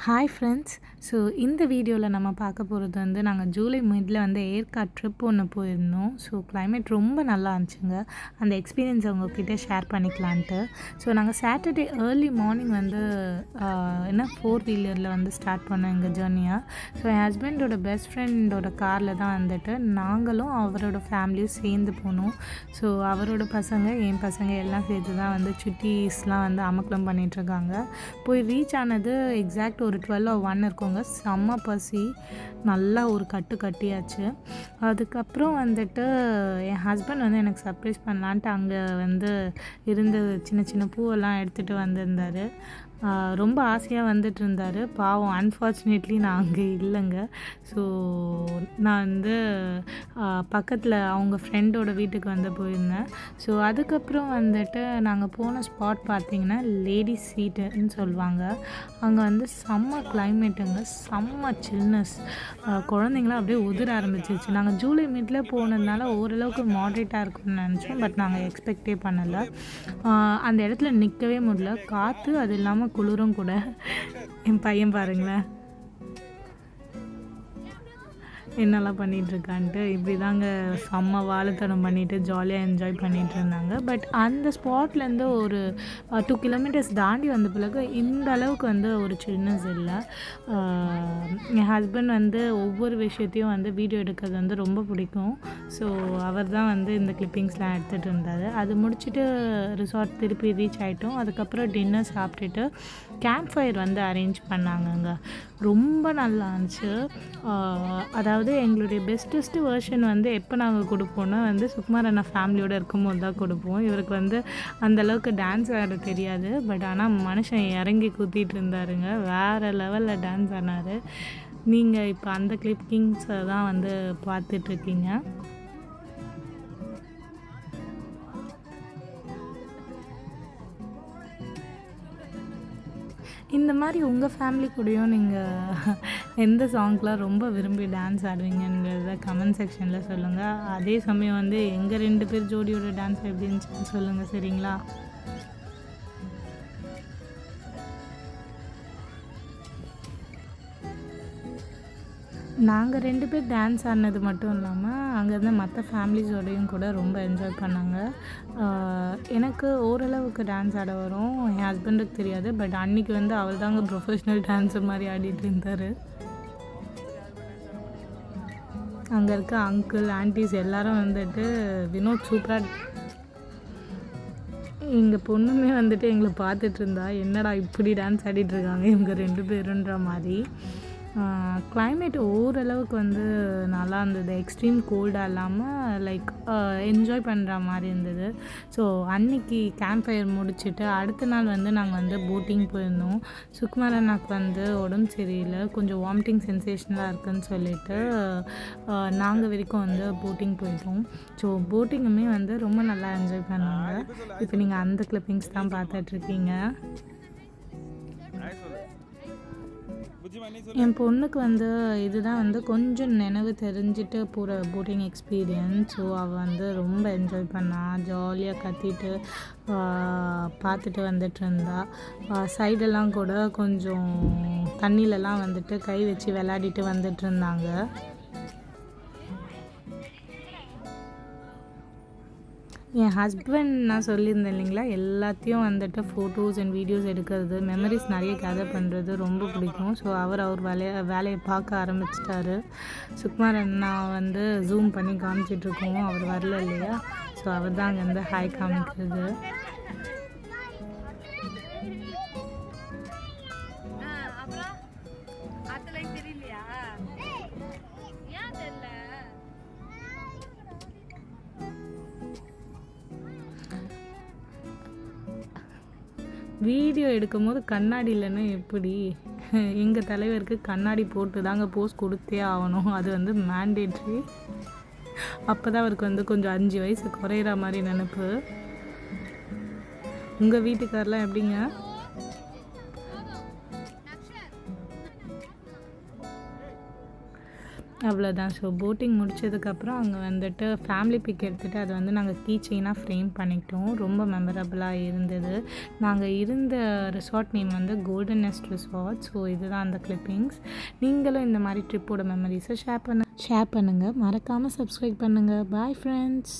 Hi friends. So இந்த வீடியோவில் நம்ம பார்க்க போகிறது வந்து நாங்கள் ஜூலை மிடில் வந்து ஏற்காடு ட்ரிப் ஒன்று போயிருந்தோம். ஸோ கிளைமேட் ரொம்ப நல்லா இருந்துச்சுங்க. அந்த எக்ஸ்பீரியன்ஸ் அவங்கக்கிட்ட ஷேர் பண்ணிக்கலான்ட்டு. ஸோ நாங்கள் சாட்டர்டே ஏர்லி மார்னிங் வந்து ஃபோர் வீலரில் வந்து ஸ்டார்ட் பண்ணோம் எங்கள் ஜேர்னியை. ஸோ என் ஹஸ்பண்டோட பெஸ்ட் ஃப்ரெண்டோட காரில் தான் வந்துட்டு நாங்களும் அவரோட ஃபேமிலியும் சேர்ந்து போனோம். ஸோ அவரோட பசங்க என் பசங்க எல்லாம் சேர்த்து தான் வந்து சுட்டீஸ்லாம் வந்து அமக்கலம் பண்ணிகிட்ருக்காங்க. போய் ரீச் ஆனது எக்ஸாக்ட் ஒரு 12 or 1 இருக்குங்க. செம்ம பசி, நல்லா ஒரு கட்டியாச்சு. அதுக்கப்புறம் வந்துட்டு என் ஹஸ்பண்ட் வந்து எனக்கு சர்ப்ரைஸ் பண்ணலான்ட்டு அங்கே வந்து இருந்து சின்ன சின்ன பூவெல்லாம் எடுத்துகிட்டு வந்திருந்தார். ரொம்ப ஆசையாக வந்துட்டு இருந்தார். பாவம் அன்ஃபார்ச்சுனேட்லி நான் அங்கே இல்லைங்க. ஸோ நான் வந்து பக்கத்தில் அவங்க ஃப்ரெண்டோட வீட்டுக்கு வந்து போயிருந்தேன். ஸோ அதுக்கப்புறம் வந்துட்டு நாங்கள் போன ஸ்பாட் பார்த்திங்கன்னா லேடிஸ் சீட்டுன்னு சொல்லுவாங்க. அங்கே வந்து செம்ம கிளைமேட்டுங்க, செம்ம சில்னஸ். குழந்தைங்களாம் அப்படியே உதிர ஆரம்பிச்சிருச்சு. நாங்கள் ஜூலை மிடில் போனதுனால ஓரளவுக்கு மாட்ரேட்டாக இருக்கும்னு நினச்சோம். பட் நாங்கள் எக்ஸ்பெக்டே பண்ணலை. அந்த இடத்துல நிற்கவே முடியல. காற்று, அது இல்லாமல் குளிரும் கூட. என் பையன் பாருங்களேன் என்னெல்லாம் பண்ணிகிட்ருக்கான்ட்டு. இப்படி தாங்க செம்ம வாழைத்தனம் பண்ணிவிட்டு ஜாலியாக என்ஜாய் பண்ணிகிட்டு இருந்தாங்க. பட் அந்த ஸ்பாட்லேருந்து ஒரு 2 kilometers தாண்டி வந்த பிறகு இந்த அளவுக்கு வந்து ஒரு சில்னஸ் இல்லை. என் ஹஸ்பண்ட் வந்து ஒவ்வொரு விஷயத்தையும் வந்து வீடியோ எடுக்கிறது வந்து ரொம்ப பிடிக்கும். ஸோ அவர் தான் வந்து இந்த கிளிப்பிங்ஸ்லாம் எடுத்துகிட்டு இருந்தார். அது முடிச்சுட்டு ரிசார்ட் திருப்பி ரீச் ஆகிட்டோம். அதுக்கப்புறம் டின்னர் சாப்பிட்டுட்டு கேம்ப் ஃபயர் வந்து அரேஞ்ச் பண்ணாங்கங்க. ரொம்ப நல்லா இருந்துச்சு. அதாவது எங்களுடைய பெஸ்ட்டஸ்ட்டு வெர்ஷன் வந்து எப்போ நாங்கள் கொடுப்போன்னா வந்து சுகுமார் அண்ணா ஃபேமிலியோடு இருக்கும்போது தான் கொடுப்போம். இவருக்கு வந்து அந்தளவுக்கு டான்ஸ் ஆட தெரியாது. பட் ஆனால் மனுஷன் இறங்கி குத்திட்டு இருந்தாருங்க. வேறு லெவலில் டான்ஸ் ஆனார். நீங்கள் இப்போ அந்த கிளிப்பிங்ஸை தான் வந்து பார்த்துட்ருக்கீங்க. இந்த மாதிரி உங்கள் ஃபேமிலி கூடயும் நீங்கள் எந்த சாங்க்கெலாம் ரொம்ப விரும்பி டான்ஸ் ஆடுவீங்கன்றத கமெண்ட் செக்ஷனில் சொல்லுங்கள். அதே சமயம் வந்து எங்கள் 2 பேர் ஜோடியோட டான்ஸ் எப்படி இருந்துச்சுன்னு சொல்லுங்கள், சரிங்களா? நாங்கள் 2 பேர் டான்ஸ் ஆடினது மட்டும் இல்லாமல் அங்கே இருந்த மற்ற ஃபேமிலிஸோடையும் கூட ரொம்ப என்ஜாய் பண்ணாங்க. எனக்கு ஓரளவுக்கு டான்ஸ் ஆட வரும், என் ஹஸ்பண்டுக்கு தெரியாது. பட் அன்றைக்கி வந்து அவர் தாங்க ப்ரொஃபஷ்னல் டான்ஸர் மாதிரி ஆடிட்டு இருந்தார். அங்கே இருக்க அங்கிள் ஆன்ட்டிஸ் எல்லோரும் வந்துட்டு வினோத் சூப்பராக, எங்கள் பொண்ணுமே வந்துட்டு எங்களை பார்த்துட்டு இருந்தா, என்னடா இப்படி டான்ஸ் ஆடிட்டுருக்காங்க இவங்க 2 பேருன்ற மாதிரி. கிளைமேட் ஓரளவுக்கு வந்து நல்லா இருந்தது. எக்ஸ்ட்ரீம் கோல்டாக இல்லாமல் லைக் என்ஜாய் பண்ணுற மாதிரி இருந்தது. ஸோ அன்றைக்கி கேம்ப் ஃபயர் முடிச்சுட்டு அடுத்த நாள் வந்து நாங்கள் வந்து போட்டிங் போயிருந்தோம். சுகுமார் அண்ணாக்கு வந்து உடம்பு சரியில்லை, கொஞ்சம் வாமிட்டிங் சென்சேஷனாக இருக்குதுன்னு சொல்லிட்டு நாங்கள் வரைக்கும் வந்து போட்டிங் போயிட்டோம். ஸோ போட்டிங்குமே வந்து ரொம்ப நல்லா என்ஜாய் பண்ணாங்க. இப்போ நீங்கள் அந்த கிளிப்பிங்ஸ் தான் பார்த்துட்ருக்கீங்க. என் பொண்ணுக்கு வந்து இதுதான் வந்து கொஞ்சம் நினைவு தெரிஞ்சுட்டு போகிற போட்டிங் எக்ஸ்பீரியன்ஸ். ஸோ அவள் வந்து ரொம்ப என்ஜாய் பண்ணா, ஜாலியாக கத்திட்டு பார்த்துட்டு வந்துட்டு இருந்தா. சைடெல்லாம் கூட கொஞ்சம் தண்ணியிலலாம் வந்துட்டு கை வச்சு விளையாடிட்டு வந்துட்டு இருந்தாங்க. என் ஹஸ்பண்ட் நான் சொல்லியிருந்தேன் இல்லைங்களா, எல்லாத்தையும் வந்துட்டு ஃபோட்டோஸ் அண்ட் வீடியோஸ் எடுக்கிறது, மெமரிஸ் நிறைய கேதர் பண்ணுறது ரொம்ப பிடிக்கும். ஸோ அவர் வேலையை பார்க்க ஆரம்பிச்சிட்டாரு. சுகுமார் அண்ணா வந்து ஜூம் பண்ணி காமிச்சிட்ருக்கோம், அவர் வரல இல்லையா. ஸோ அவர் தான் அங்கே வந்து ஹாய் காமிக்கிறது. வீடியோ எடுக்கும்போது கண்ணாடி இல்லைன்னா எப்படி? எங்கள் தலைவருக்கு கண்ணாடி போட்டு தாங்க போஸ் கொடுத்தே ஆகணும். அது வந்து மேண்டேட்ரி. அப்போ தான் அவருக்கு வந்து கொஞ்சம் 5 வயசு குறையிற மாதிரி நினைப்பு. உங்கள் வீட்டுக்காரெலாம் எப்படிங்க? அவ்வளோதான். ஸோ போட்டிங் முடிச்சதுக்கப்புறம் அங்கே வந்துட்டு ஃபேமிலி பிக் எடுத்துகிட்டு அதை வந்து நாங்கள் கீ செயினாக ஃப்ரேம் பண்ணிக்கிட்டோம். ரொம்ப மெமரபுளாக இருந்தது. நாங்கள் இருந்த ரிசார்ட் நேம் வந்து கோல்டன் நெஸ்ட் ரிசார்ட். ஸோ இதுதான் அந்த கிளிப்பிங்ஸ். நீங்களும் இந்த மாதிரி ட்ரிப்போட மெமரிஸை ஷேர் பண்ணுங்கள். மறக்காமல் சப்ஸ்கிரைப் பண்ணுங்கள். Bye friends.